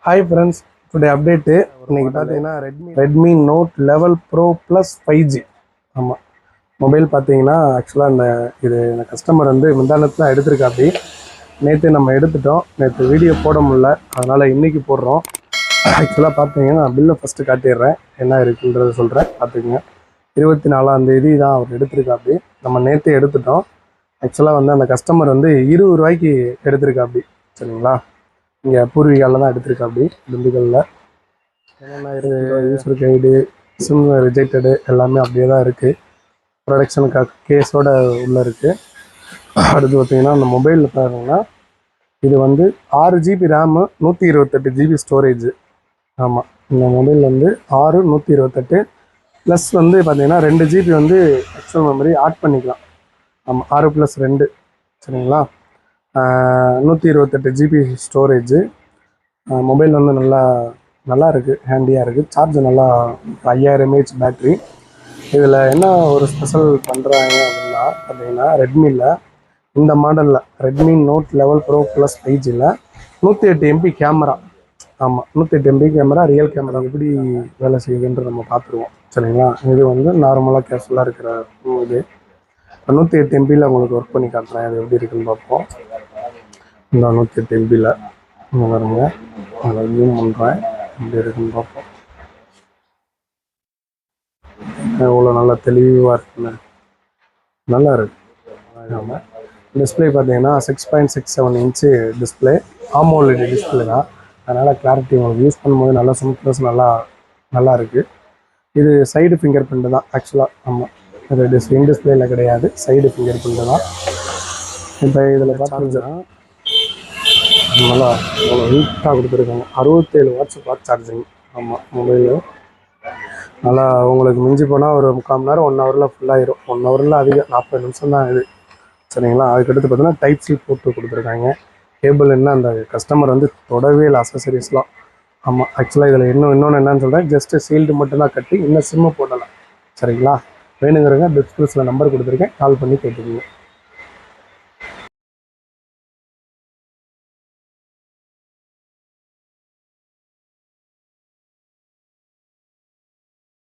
Hi friends, today update இன்னைக்கு பார்த்தீங்கன்னா Redmi Note 11 Pro Plus 5G. ஆமாம், மொபைல் பார்த்தீங்கன்னா ஆக்சுவலாக இந்த கஸ்டமர் வந்து முந்தானத்தில் எடுத்திருக்காப்படி. நேற்று நம்ம எடுத்துட்டோம், நேற்று வீடியோ போட முடியல, அதனால் இன்றைக்கி போடுறோம். ஆக்சுவலாக பார்த்தீங்கன்னா நான் பில்லை ஃபஸ்ட்டு காட்டிடுறேன், என்ன இருக்குன்றதை சொல்கிறேன் பார்த்துக்குங்க. 24ஆம் தேதி தான் அவர் எடுத்திருக்காப்படி. நம்ம நேற்று எடுத்துட்டோம். ஆக்சுவலாக வந்து அந்த கஸ்டமர் வந்து 20 ரூபாய்க்கு எடுத்திருக்காப்படி, சரிங்களா? இங்கே பூர்வீகாவில் தான் எடுத்திருக்காப்படி, திண்டுக்கல்லில். என்னென்ன யூஸர் கைடு, சிம் ரிஜெக்டடு எல்லாமே அப்படியே தான் இருக்குது. ப்ரொடக்ஷனுக்காக கேஸோடு உள்ளே இருக்குது. அடுத்து பார்த்திங்கன்னா அந்த மொபைலில் பாருங்கன்னா இது வந்து 6 GB ரேமு, 128 GB ஸ்டோரேஜு. ஆமாம், இந்த மொபைல் வந்து 6 128 ப்ளஸ் வந்து பார்த்திங்கன்னா 2 GB வந்து எக்ஸ்டர்னல் மெமரி ஆட் பண்ணிக்கலாம். ஆமாம், 6 + 2, சரிங்களா? 128 GB ஸ்டோரேஜு. மொபைல் வந்து நல்லா இருக்குது, ஹேண்டியாக இருக்குது. சார்ஜ் நல்லா 5000 mAh பேட்ரி. இதில் என்ன ஒரு ஸ்பெஷல் பண்ணுறாங்க அப்படின்னா பார்த்தீங்கன்னா, ரெட்மியில் இந்த மாடலில் Redmi Note 11 Pro Plus 5Gயில் 108 MB camera. ஆமாம், 108 MB கேமரா, ரியல் கேமரா எப்படி வேலை செய்யுதுன்ற நம்ம பார்த்துருவோம், சரிங்களா? இது வந்து நார்மலாக கேஷுவலாக இருக்கிற இது 108 MBயில் உங்களுக்கு ஒர்க் பண்ணி காட்டுறேன், அது எப்படி இருக்குன்னு பார்ப்போம். இந்த 108 MBயில் பாருங்க, அதை ஜூம் பண்ணுறேன், எப்படி இருக்குன்னு பார்ப்போம். எவ்வளோ நல்லா தெளிவாக இருக்குன்னு, நல்லா இருக்கு. டிஸ்பிளே பார்த்தீங்கன்னா 6.67 இன்ச்சு டிஸ்பிளே, AMOLED டிஸ்பிளே தான். அதனால் கிளாரிட்டி உங்களுக்கு யூஸ் பண்ணும்போது நல்லா ஸ்மூத்னஸ் நல்லா இருக்குது. இது சைடு ஃபிங்கர் பிரிண்ட் தான் ஆக்சுவலாக. ஆமாம், இது ஸ்க்ரீன் டிஸ்பிளேயில் கிடையாது, சைடு ஃபிங்கர் பிரிண்ட் தான். இப்போ இதில் பார்த்தீங்கன்னா நல்லா அவ்வளோ ஹீட்டாக கொடுத்துருக்காங்க. 67 வாட்ஸ் ஃபாஸ்ட் சார்ஜிங். ஆமாம், மொபைலு நல்லா உங்களுக்கு மிஞ்சி போனால் ஒரு 3/4 மணி நேரம் 1 ஹவரில் ஃபுல்லாகிடும். 1 ஹவரில் அதிகம், 40 நிமிஷம் தான் இது, சரிங்களா? அதுக்கடுத்து பார்த்தீங்கன்னா டைப் சி போட்டு கொடுத்துருக்காங்க. கேபிள் என்ன அந்த கஸ்டமர் வந்து தொடவே இல்லை, அக்சசரிஸ்லாம். ஆமாம், ஆக்சுவலாக இதில் இன்னொன்று என்னன்னு சொல்கிறேன், ஜஸ்ட்டு சீல்டு மட்டும்தான் கட்டி, இன்னும் சிம்மு போடலாம், சரிங்களா? வேணுங்கிறவங்க டிஸ்கிரிப்ஷனில் நம்பர் கொடுத்துருக்கேன், கால் பண்ணி கேட்டுக்கோங்க.